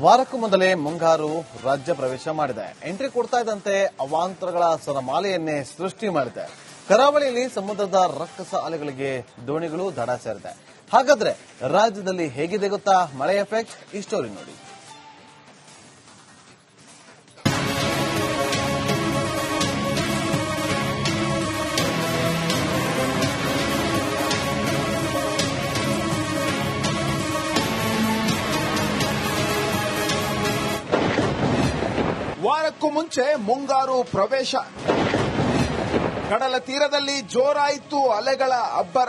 ವಾರಕ್ಕೂ ಮೊದಲೇ ಮುಂಗಾರು ರಾಜ್ಯ ಪ್ರವೇಶ ಮಾಡಿದೆ. ಎಂಟ್ರಿ ಕೊಡ್ತಾ ಇದ್ದಂತೆ ಅವಾಂತರಗಳ ಸರಮಾಲೆಯನ್ನೇ ಸೃಷ್ಟಿ ಮಾಡಿದೆ. ಕರಾವಳಿಯಲ್ಲಿ ಸಮುದ್ರದ ರಕ್ಕಸ ಅಲೆಗಳಿಗೆ ದೋಣಿಗಳು ದಡ ಸೇರಿದೆ. ಹಾಗಾದ್ರೆ ರಾಜ್ಯದಲ್ಲಿ ಹೇಗಿದೆ ಗೊತ್ತಾ ಮಳೆ ಎಫೆಕ್ಟ್? ಈ ಸ್ಟೋರಿ ನೋಡಿ. ವಾರಕ್ಕೂ ಮುಂಚೆ ಮುಂಗಾರು ಪ್ರವೇಶ. ಕಡಲ ತೀರದಲ್ಲಿ ಜೋರಾಯಿತು ಅಲೆಗಳ ಅಬ್ಬರ.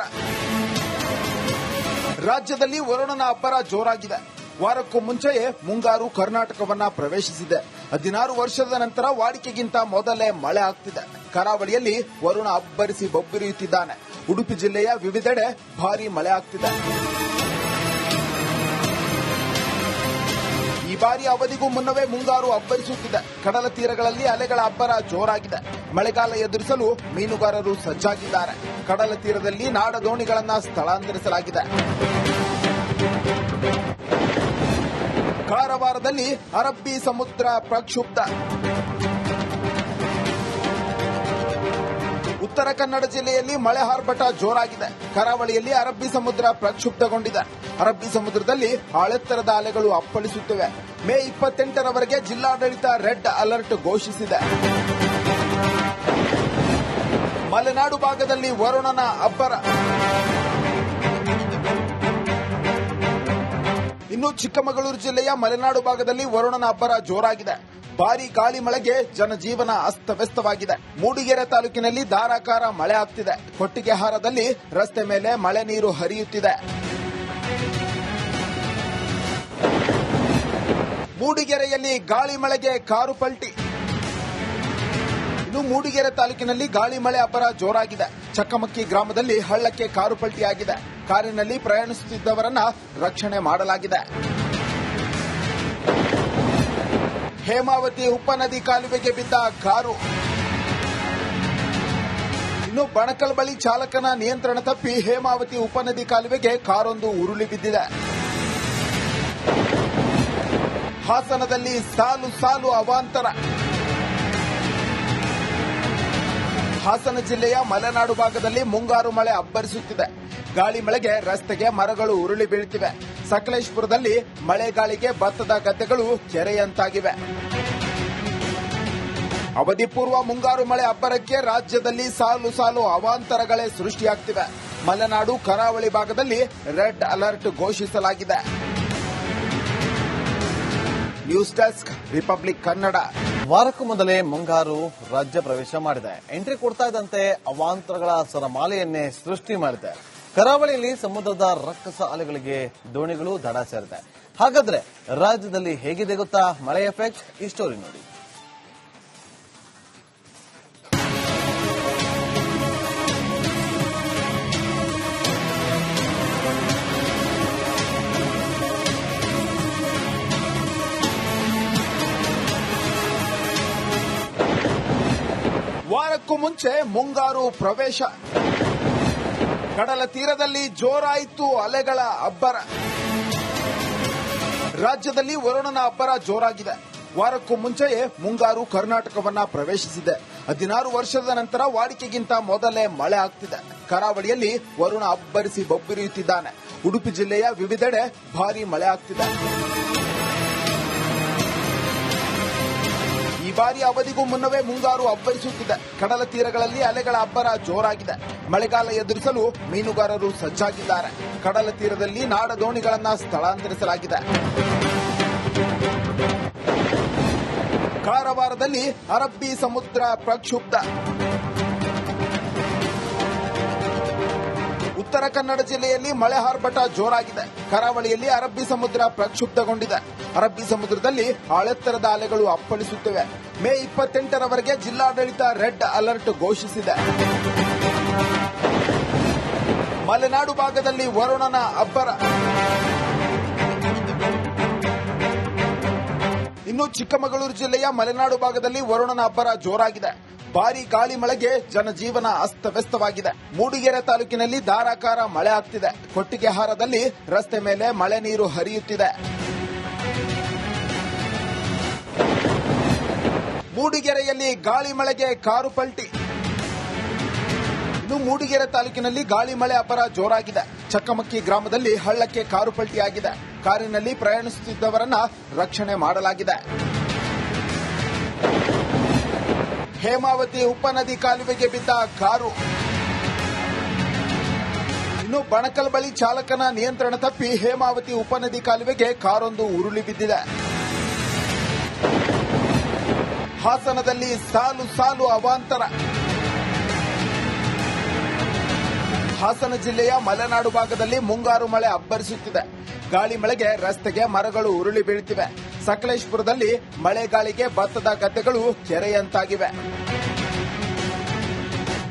ರಾಜ್ಯದಲ್ಲಿ ವರುಣನ ಅಬ್ಬರ ಜೋರಾಗಿದೆ. ವಾರಕ್ಕೂ ಮುಂಚೆಯೇ ಮುಂಗಾರು ಕರ್ನಾಟಕವನ್ನ ಪ್ರವೇಶಿಸಿದೆ. 16 ವರ್ಷದ ನಂತರ ವಾಡಿಕೆಗಿಂತ ಮೊದಲೇ ಮಳೆ ಆಗ್ತಿದೆ. ಕರಾವಳಿಯಲ್ಲಿ ವರುಣ ಅಬ್ಬರಿಸಿ ಬೊಬ್ಬಿರಿಯುತ್ತಿದ್ದಾನೆ. ಉಡುಪಿ ಜಿಲ್ಲೆಯ ವಿವಿಧೆಡೆ ಭಾರೀ ಮಳೆ ಆಗ್ತಿದೆ. ಈ ಬಾರಿ ಅವಧಿಗೂ ಮುನ್ನವೇ ಮುಂಗಾರು ಅಬ್ಬರಿಸುತ್ತಿದೆ. ಕಡಲ ತೀರಗಳಲ್ಲಿ ಅಲೆಗಳ ಅಬ್ಬರ ಜೋರಾಗಿದೆ. ಮಳೆಗಾಲ ಎದುರಿಸಲು ಮೀನುಗಾರರು ಸಜ್ಜಾಗಿದ್ದಾರೆ. ಕಡಲ ತೀರದಲ್ಲಿ ನಾಡ ದೋಣಿಗಳನ್ನು ಸ್ಥಳಾಂತರಿಸಲಾಗಿದೆ. ಕಾರವಾರದಲ್ಲಿ ಅರಬ್ಬಿ ಸಮುದ್ರ ಪ್ರಕ್ಷುಬ್ಧ. ಉತ್ತರ ಕನ್ನಡ ಜಿಲ್ಲೆಯಲ್ಲಿ ಮಳೆ ಆರ್ಭಟ ಜೋರಾಗಿದೆ. ಕರಾವಳಿಯಲ್ಲಿ ಅರಬ್ಬಿ ಸಮುದ್ರ ಪ್ರಕ್ಷುಬ್ಧಗೊಂಡಿದೆ. ಅರಬ್ಬಿ ಸಮುದ್ರದಲ್ಲಿ ಆಳೆತ್ತರದ ಅಲೆಗಳು ಅಪ್ಪಳಿಸುತ್ತಿವೆ. ಮೇ 28ರವರೆಗೆ ಜಿಲ್ಲಾಡಳಿತ ರೆಡ್ ಅಲರ್ಟ್ ಘೋಷಿಸಿದೆ. ಮಲೆನಾಡು ಭಾಗದಲ್ಲಿ ವರುಣನ ಅಬ್ಬರ. ಇನ್ನು ಚಿಕ್ಕಮಗಳೂರು ಜಿಲ್ಲೆಯ ಮಲೆನಾಡು ಭಾಗದಲ್ಲಿ ವರುಣನ ಅಬ್ಬರ ಜೋರಾಗಿದೆ. ಭಾರೀ ಗಾಳಿ ಮಳೆಗೆ ಜನಜೀವನ ಅಸ್ತವ್ಯಸ್ತವಾಗಿದೆ. ಮೂಡಿಗೆರೆ ತಾಲೂಕಿನಲ್ಲಿ ಧಾರಾಕಾರ ಮಳೆ ಆಗ್ತಿದೆ. ಕೊಟ್ಟಿಗೆಹಾರದಲ್ಲಿ ರಸ್ತೆ ಮೇಲೆ ಮಳೆ ನೀರು ಹರಿಯುತ್ತಿದೆ. ಮೂಡಿಗೆರೆಯಲ್ಲಿ ಗಾಳಿ ಮಳೆಗೆ ಕಾರು ಪಲ್ಟಿ. ಇನ್ನು ಮೂಡಿಗೆರೆ ತಾಲೂಕಿನಲ್ಲಿ ಗಾಳಿ ಮಳೆ ಅಬ್ಬರ ಜೋರಾಗಿದೆ. ಚಕ್ಕಮಕ್ಕಿ ಗ್ರಾಮದಲ್ಲಿ ಹಳ್ಳಕ್ಕೆ ಕಾರು ಪಲ್ಟಿಯಾಗಿದೆ. ಕಾರಿನಲ್ಲಿ ಪ್ರಯಾಣಿಸುತ್ತಿದ್ದವರನ್ನ ರಕ್ಷಣೆ ಮಾಡಲಾಗಿದೆ. ಹೇಮಾವತಿ ಉಪನದಿ ಕಾಲುವೆಗೆ ಬಿದ್ದ ಕಾರು. ಇನ್ನು ಬಣಕಲ್ ಬಳಿ ಚಾಲಕನ ನಿಯಂತ್ರಣ ತಪ್ಪಿ ಹೇಮಾವತಿ ಉಪನದಿ ಕಾಲುವೆಗೆ ಕಾರೊಂದು ಉರುಳಿ ಬಿದ್ದಿದೆ. ಹಾಸನದಲ್ಲಿ ಸಾಲು ಸಾಲು ಅವಾಂತರ. ಹಾಸನ ಜಿಲ್ಲೆಯ ಮಲೆನಾಡು ಭಾಗದಲ್ಲಿ ಮುಂಗಾರು ಮಳೆ ಅಬ್ಬರಿಸುತ್ತಿದೆ. ಗಾಳಿ ಮಳೆಗೆ ರಸ್ತೆಗೆ ಮರಗಳು ಉರುಳಿ ಬೀಳುತ್ತಿವೆ. ಸಕಲೇಶಪುರದಲ್ಲಿ ಮಳೆಗಾಳಿಗೆ ಭತ್ತದ ಗದ್ದೆಗಳು ಕೆರೆಯಂತಾಗಿವೆ. ಅವಧಿ ಪೂರ್ವ ಮುಂಗಾರು ಮಳೆ ಅಬ್ಬರಕ್ಕೆ ರಾಜ್ಯದಲ್ಲಿ ಸಾಲು ಸಾಲು ಅವಾಂತರಗಳೇ ಸೃಷ್ಟಿಯಾಗ್ತಿವೆ. ಮಲೆನಾಡು ಕರಾವಳಿ ಭಾಗದಲ್ಲಿ ರೆಡ್ ಅಲರ್ಟ್ ಘೋಷಿಸಲಾಗಿದೆ. News desk, republic Kannada. ವಾರಕ್ಕೂ ಮೊದಲೇ ಮುಂಗಾರು ರಾಜ್ಯ ಪ್ರವೇಶ ಮಾಡಿದೆ. ಎಂಟ್ರಿ ಕೊಡ್ತಾ ಇದ್ದಂತೆ ಅವಾಂತರಗಳ ಸರಮಾಲೆಯನ್ನೇ ಸೃಷ್ಟಿ ಮಾಡಿದೆ. ಕರಾವಳಿಯಲ್ಲಿ ಸಮುದ್ರದ ರಕ್ಕಸ ಅಲೆಗಳಿಗೆ ದೋಣಿಗಳು ದಡ ಸೇರಿದೆ. ಹಾಗಾದ್ರೆ ರಾಜ್ಯದಲ್ಲಿ ಹೇಗಿದೆ ಗೊತ್ತಾ ಮಳೆ ಎಫೆಕ್ಟ್? ಈ ಸ್ಟೋರಿ ನೋಡಿ. ವಾರಕ್ಕೂ ಮುಂಚೆ ಮುಂಗಾರು ಪ್ರವೇಶ. ಕಡಲ ತೀರದಲ್ಲಿ ಜೋರಾಯಿತು ಅಲೆಗಳ ಅಬ್ಬರ. ರಾಜ್ಯದಲ್ಲಿ ವರುಣನ ಅಬ್ಬರ ಜೋರಾಗಿದೆ. ವಾರಕ್ಕೂ ಮುಂಚೆಯೇ ಮುಂಗಾರು ಕರ್ನಾಟಕವನ್ನ ಪ್ರವೇಶಿಸಿದೆ. 16 ವರ್ಷದ ನಂತರ ವಾಡಿಕೆಗಿಂತ ಮೊದಲೇ ಮಳೆ ಆಗ್ತಿದೆ. ಕರಾವಳಿಯಲ್ಲಿ ವರುಣ ಅಬ್ಬರಿಸಿ ಬೊಬ್ಬಿರಿಯುತ್ತಿದ್ದಾನೆ. ಉಡುಪಿ ಜಿಲ್ಲೆಯ ವಿವಿಧೆಡೆ ಭಾರೀ ಮಳೆ ಆಗ್ತಿದೆ. ಈ ಬಾರಿ ಅವಧಿಗೂ ಮುನ್ನವೇ ಮುಂಗಾರು ಅಬ್ಬರಿಸುತ್ತಿದೆ. ಕಡಲ ತೀರಗಳಲ್ಲಿ ಅಲೆಗಳ ಅಬ್ಬರ ಜೋರಾಗಿದೆ. ಮಳೆಗಾಲ ಎದುರಿಸಲು ಮೀನುಗಾರರು ಸಜ್ಜಾಗಿದ್ದಾರೆ. ಕಡಲ ತೀರದಲ್ಲಿ ನಾಡ ದೋಣಿಗಳನ್ನು ಸ್ಥಳಾಂತರಿಸಲಾಗಿದೆ. ಕಾರವಾರದಲ್ಲಿ ಅರಬ್ಬಿ ಸಮುದ್ರ ಪ್ರಕ್ಷುಬ್ಧ. ಉತ್ತರ ಕನ್ನಡ ಜಿಲ್ಲೆಯಲ್ಲಿ ಮಳೆ ಆರ್ಭಟ ಜೋರಾಗಿದೆ. ಕರಾವಳಿಯಲ್ಲಿ ಅರಬ್ಬಿ ಸಮುದ್ರ ಪ್ರಕ್ಷುಬ್ಧಗೊಂಡಿದೆ. ಅರಬ್ಬಿ ಸಮುದ್ರದಲ್ಲಿ ಆಳೆತ್ತರದ ಅಲೆಗಳು ಅಪ್ಪಳಿಸುತ್ತಿವೆ. ಮೇ 28ರವರೆಗೆ ಜಿಲ್ಲಾಡಳಿತ ರೆಡ್ ಅಲರ್ಟ್ ಘೋಷಿಸಿದೆ. ಮಲೆನಾಡು ಭಾಗದಲ್ಲಿ ವರುಣನ ಅಬ್ಬರ. ಇನ್ನು ಚಿಕ್ಕಮಗಳೂರು ಜಿಲ್ಲೆಯ ಮಲೆನಾಡು ಭಾಗದಲ್ಲಿ ವರುಣನ ಅಬ್ಬರ ಜೋರಾಗಿದೆ. ಭಾರೀ ಗಾಳಿ ಮಳೆಗೆ ಜನಜೀವನ ಅಸ್ತವ್ಯಸ್ತವಾಗಿದೆ. ಮೂಡಿಗೆರೆ ತಾಲೂಕಿನಲ್ಲಿ ಧಾರಾಕಾರ ಮಳೆ ಆಗ್ತಿದೆ. ಕೊಟ್ಟಿಗೆಹಾರದಲ್ಲಿ ರಸ್ತೆ ಮೇಲೆ ಮಳೆ ನೀರು ಹರಿಯುತ್ತಿದೆ. ಮೂಡಿಗೆರೆಯಲ್ಲಿ ಗಾಳಿ ಮಳೆಗೆ ಕಾರು ಪಲ್ಟಿ. ಇನ್ನು ಮೂಡಿಗೆರೆ ತಾಲೂಕಿನಲ್ಲಿ ಗಾಳಿ ಮಳೆ ಅಬ್ಬರ ಜೋರಾಗಿದೆ. ಚಕ್ಕಮಕ್ಕಿ ಗ್ರಾಮದಲ್ಲಿ ಹಳ್ಳಕ್ಕೆ ಕಾರು ಪಲ್ಟಿಯಾಗಿದೆ. ಕಾರಿನಲ್ಲಿ ಪ್ರಯಾಣಿಸುತ್ತಿದ್ದವರನ್ನ ರಕ್ಷಣೆ ಮಾಡಲಾಗಿದೆ. ಹೇಮಾವತಿ ಉಪನದಿ ಕಾಲುವೆಗೆ ಬಿದ್ದ ಕಾರು. ಇನ್ನು ಬಣಕಲ್ ಬಳಿ ಚಾಲಕನ ನಿಯಂತ್ರಣ ತಪ್ಪಿ ಹೇಮಾವತಿ ಉಪನದಿ ಕಾಲುವೆಗೆ ಕಾರೊಂದು ಉರುಳಿ ಬಿದ್ದಿದೆ. ಹಾಸನದಲ್ಲಿ ಸಾಲು ಸಾಲು ಅವಾಂತರ. ಹಾಸನ ಜಿಲ್ಲೆಯ ಮಲೆನಾಡು ಭಾಗದಲ್ಲಿ ಮುಂಗಾರು ಮಳೆ ಅಬ್ಬರಿಸುತ್ತಿದೆ. ಗಾಳಿ ಮಳೆಗೆ ರಸ್ತೆಗೆ ಮರಗಳು ಉರುಳಿ ಬೀಳುತ್ತಿವೆ. ಸಕಲೇಶಪುರದಲ್ಲಿ ಮಳೆಗಾಳಿಗೆ ಭತ್ತದ ಗದ್ದೆಗಳು ಕೆರೆಯಂತಾಗಿವೆ.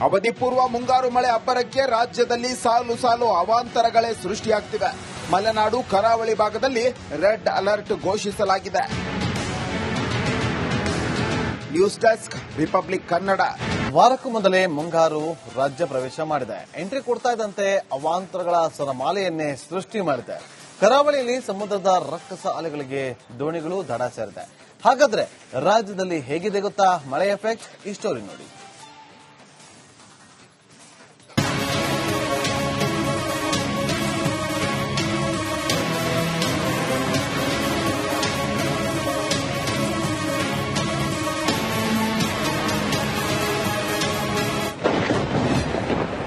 ಅವಧಿ ಪೂರ್ವ ಮುಂಗಾರು ಮಳೆ ಅಬ್ಬರಕ್ಕೆ ರಾಜ್ಯದಲ್ಲಿ ಸಾಲು ಸಾಲು ಅವಾಂತರಗಳೇ ಸೃಷ್ಟಿಯಾಗ್ತಿವೆ. ಮಲೆನಾಡು ಕರಾವಳಿ ಭಾಗದಲ್ಲಿ ರೆಡ್ ಅಲರ್ಟ್ ಘೋಷಿಸಲಾಗಿದೆ. News desk, republic Kannada. ವಾರಕ್ಕೂ ಮೊದಲೇ ಮುಂಗಾರು ರಾಜ್ಯ ಪ್ರವೇಶ ಮಾಡಿದೆ. ಎಂಟ್ರಿ ಕೊಡ್ತಾ ಇದ್ದಂತೆ ಅವಾಂತರಗಳ ಸರಮಾಲೆಯನ್ನೇ ಸೃಷ್ಟಿ ಮಾಡಿದೆ. ಕರಾವಳಿಯಲ್ಲಿ ಸಮುದ್ರದ ರಕ್ಕಸ ಅಲೆಗಳಿಗೆ ದೋಣಿಗಳು ದಡ ಸೇರಿದೆ. ಹಾಗಾದ್ರೆ ರಾಜ್ಯದಲ್ಲಿ ಹೇಗಿದೆ ಗೊತ್ತಾ ಮಳೆ ಎಫೆಕ್ಟ್? ಈ ಸ್ಟೋರಿ ನೋಡಿ.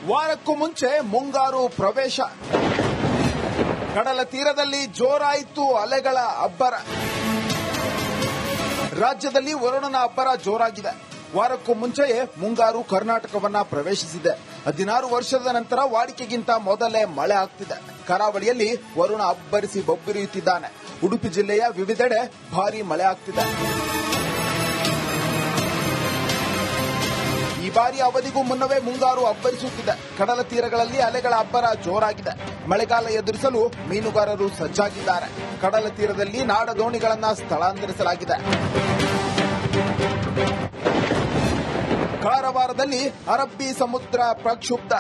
ವಾರಕ್ಕೂ ಮುಂಚೆ ಮುಂಗಾರು ಪ್ರವೇಶ. ಕಡಲ ತೀರದಲ್ಲಿ ಜೋರಾಯಿತು ಅಲೆಗಳ ಅಬ್ಬರ. ರಾಜ್ಯದಲ್ಲಿ ವರುಣನ ಅಬ್ಬರ ಜೋರಾಗಿದೆ. ವಾರಕ್ಕೂ ಮುಂಚೆಯೇ ಮುಂಗಾರು ಕರ್ನಾಟಕವನ್ನ ಪ್ರವೇಶಿಸಿದೆ. 16 ವರ್ಷದ ನಂತರ ವಾಡಿಕೆಗಿಂತ ಮೊದಲೇ ಮಳೆ ಆಗ್ತಿದೆ. ಕರಾವಳಿಯಲ್ಲಿ ವರುಣ ಅಬ್ಬರಿಸಿ ಬೊಬ್ಬರಿಯುತ್ತಿದ್ದಾನೆ. ಉಡುಪಿ ಜಿಲ್ಲೆಯ ವಿವಿಧೆಡೆ ಭಾರೀ ಮಳೆ ಆಗ್ತಿದೆ. ಈ ಬಾರಿ ಅವಧಿಗೂ ಮುನ್ನವೇ ಮುಂಗಾರು ಅಬ್ಬರಿಸುತ್ತಿದೆ. ಕಡಲ ತೀರಗಳಲ್ಲಿ ಅಲೆಗಳ ಅಬ್ಬರ ಜೋರಾಗಿದೆ. ಮಳೆಗಾಲ ಎದುರಿಸಲು ಮೀನುಗಾರರು ಸಜ್ಜಾಗಿದ್ದಾರೆ. ಕಡಲ ತೀರದಲ್ಲಿ ನಾಡ ದೋಣಿಗಳನ್ನು ಸ್ಥಳಾಂತರಿಸಲಾಗಿದೆ. ಕಾರವಾರದಲ್ಲಿ ಅರಬ್ಬಿ ಸಮುದ್ರ ಪ್ರಕ್ಷುಬ್ಧ.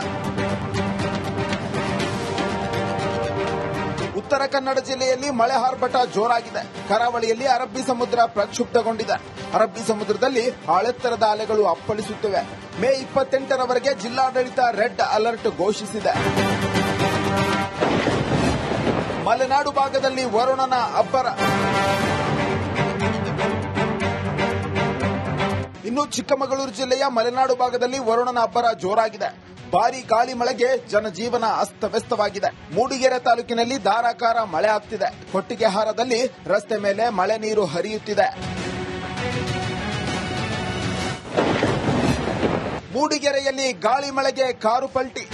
ಉತ್ತರ ಕನ್ನಡ ಜಿಲ್ಲೆಯಲ್ಲಿ ಮಳೆ ಆರ್ಭಟ ಜೋರಾಗಿದೆ. ಕರಾವಳಿಯಲ್ಲಿ ಅರಬ್ಬಿ ಸಮುದ್ರ ಪ್ರಕ್ಷುಬ್ಧಗೊಂಡಿದೆ. ಅರಬ್ಬಿ ಸಮುದ್ರದಲ್ಲಿ ಆಳೆತ್ತರದ ಅಲೆಗಳು ಅಪ್ಪಳಿಸುತ್ತಿವೆ. ಮೇ 28ರವರೆಗೆ ಜಿಲ್ಲಾಡಳಿತ ರೆಡ್ ಅಲರ್ಟ್ ಘೋಷಿಸಿದೆ. ಮಲೆನಾಡು ಭಾಗದಲ್ಲಿ ವರುಣನ ಅಬ್ಬರ. ಇನ್ನು ಚಿಕ್ಕಮಗಳೂರು ಜಿಲ್ಲೆಯ ಮಲೆನಾಡು ಭಾಗದಲ್ಲಿ ವರುಣನ ಅಬ್ಬರ ಜೋರಾಗಿದೆ. ಭಾರೀ ಗಾಳಿ ಮಳೆಗೆ ಜನಜೀವನ ಅಸ್ತವ್ಯಸ್ತವಾಗಿದೆ. ಮೂಡಿಗೆರೆ ತಾಲೂಕಿನಲ್ಲಿ ಧಾರಾಕಾರ ಮಳೆ ಆಗ್ತಿದೆ. ಕೊಟ್ಟಿಗೆಹಾರದಲ್ಲಿ ರಸ್ತೆ ಮೇಲೆ ಮಳೆ ನೀರು ಹರಿಯುತ್ತಿದೆ. ಮೂಡಿಗೆರೆಯಲ್ಲಿ ಗಾಳಿ ಮಳೆಗೆ ಕಾರು ಪಲ್ಟಿ.